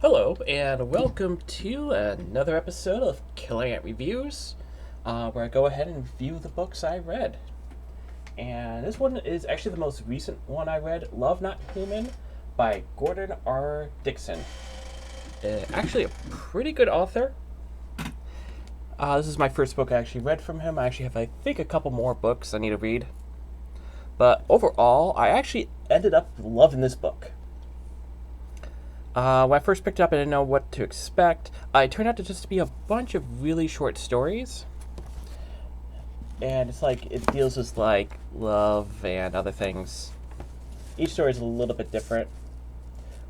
Hello, and welcome to another episode of Killing It Reviews, where I go ahead and review the books I read. And this one is actually the most recent one I read, Love Not Human, by Gordon R. Dickson. Actually a pretty good author. This is my first book I actually read from him. I actually have, I think, a couple more books I need to read. But overall, I actually ended up loving this book. When I first picked it up, I didn't know what to expect. It turned out to just be a bunch of really short stories. And it's like, it deals with like love and other things. Each story is a little bit different.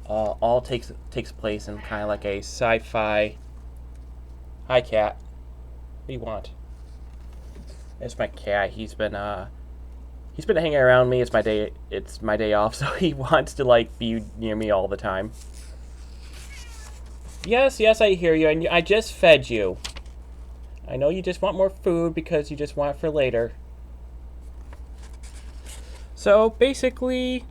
All takes place in kind of like a sci-fi. Hi, cat. What do you want? It's my cat. He's been hanging around me. It's my day off, so he wants to like be near me all the time. Yes, I hear you. I just fed you. I know you just want more food because you just want it for later. So, basically,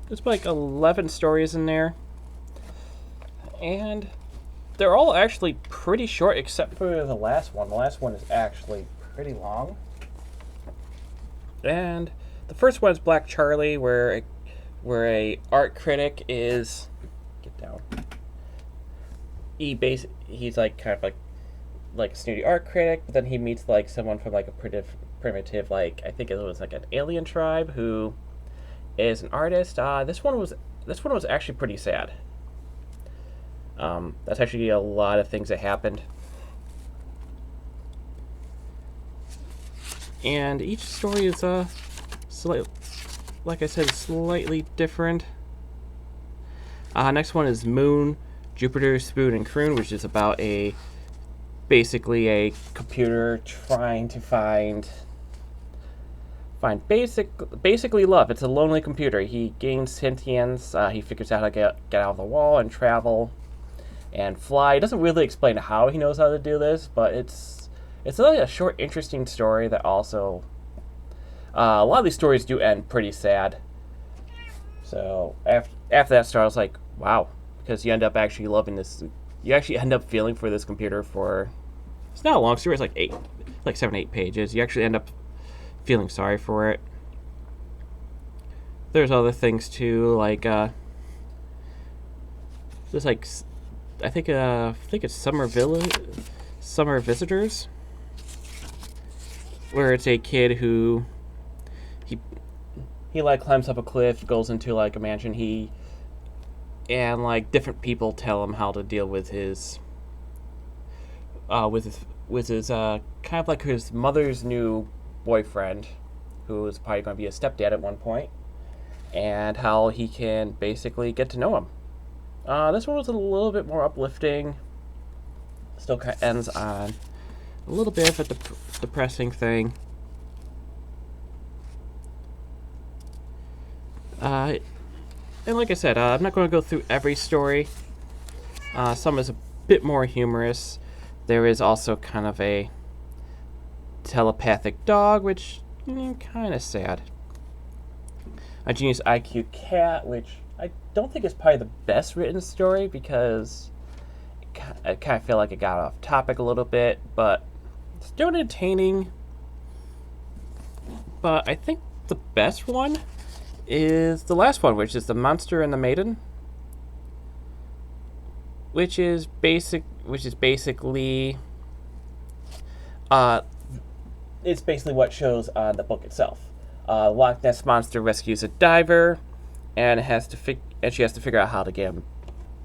there's like 11 stories in there. And they're all actually pretty short except for the last one. The last one is actually pretty long. And the first one is Black Charlie, where a art critic is get down. He's like kind of like a snooty art critic, but then he meets like someone from like a primitive like I think it was like an alien tribe who is an artist. This one was actually pretty sad. That's actually a lot of things that happened. And each story is like I said, slightly different. Next one is Moon, Jupiter, Spoon, and Croon, which is about basically a computer trying to find basically love. It's a lonely computer. He gains sentience. He figures out how to get out of the wall and travel and fly. He doesn't really explain how he knows how to do this, but it's really a short, interesting story that also. A lot of these stories do end pretty sad. So after that story, I was like, wow, because you end up actually loving this. You actually end up feeling for this computer for. It's not a long story. It's like 7-8 pages. You actually end up feeling sorry for it. There's other things too, like there's like I think it's Summer Visitors, where it's a kid who. He like climbs up a cliff, goes into like a mansion. And like different people tell him how to deal with his kind of like his mother's new boyfriend, who is probably going to be a stepdad at one point, and how he can basically get to know him. This one was a little bit more uplifting. Still kind of ends on a little bit of a depressing thing. And like I said, I'm not going to go through every story. Some is a bit more humorous. There is also kind of a telepathic dog, which kind of sad. A genius IQ cat, which I don't think is probably the best written story because I kind of feel like it got off topic a little bit, but it's still entertaining. But I think the best one is the last one, which is The Monster and the Maiden, which is basically it's basically what shows on the book itself. Loch Ness Monster rescues a diver, and she has to figure out how to get him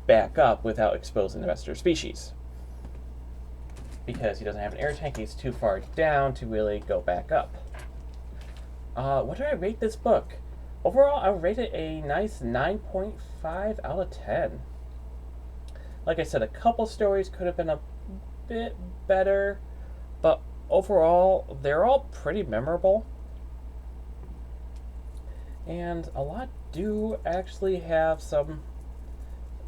back up without exposing the rest of her species, because he doesn't have an air tank. He's too far down to really go back up. What do I rate this book? Overall, I would rate it a nice 9.5 out of 10. Like I said, a couple stories could have been a bit better, but overall, they're all pretty memorable. And a lot do actually have some.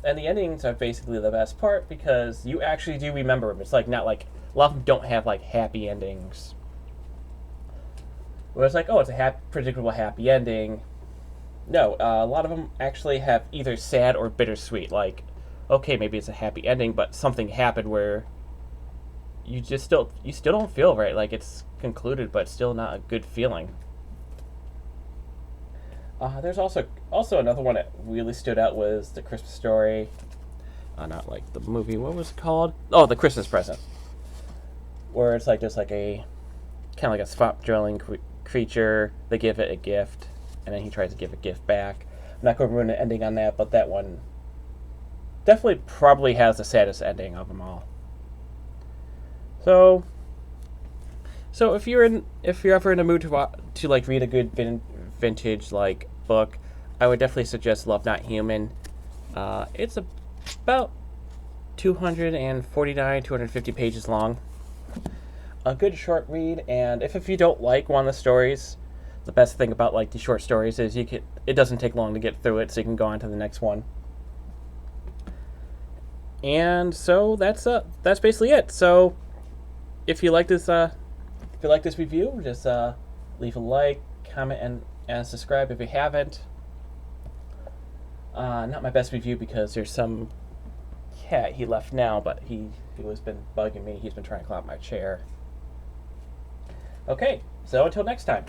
And the endings are basically the best part because you actually do remember them. It's like not like a lot of them don't have like happy endings. Where it's like, oh, it's a predictable happy ending. No, a lot of them actually have either sad or bittersweet. Like, okay, maybe it's a happy ending, but something happened where you still don't feel right. Like it's concluded, but still not a good feeling. There's also another one that really stood out was the Christmas Story. Not like the movie. What was it called? Oh, The Christmas Present, where it's like just like a kind of like a swamp dwelling creature. They give it a gift, and then he tries to give a gift back. I'm not going to ruin the ending on that, but that one definitely probably has the saddest ending of them all. So, if you're ever in a mood to like read a good vintage like book, I would definitely suggest Love Not Human. It's about 249, 250 pages long. A good short read, and if you don't like one of the stories, the best thing about like the short stories is it doesn't take long to get through it, so you can go on to the next one. And so that's basically it. So if you like this review, just leave a like, comment, and subscribe if you haven't. Not my best review because there's some cat. He left now, but he has been bugging me. He's been trying to climb my chair. Okay, so until next time.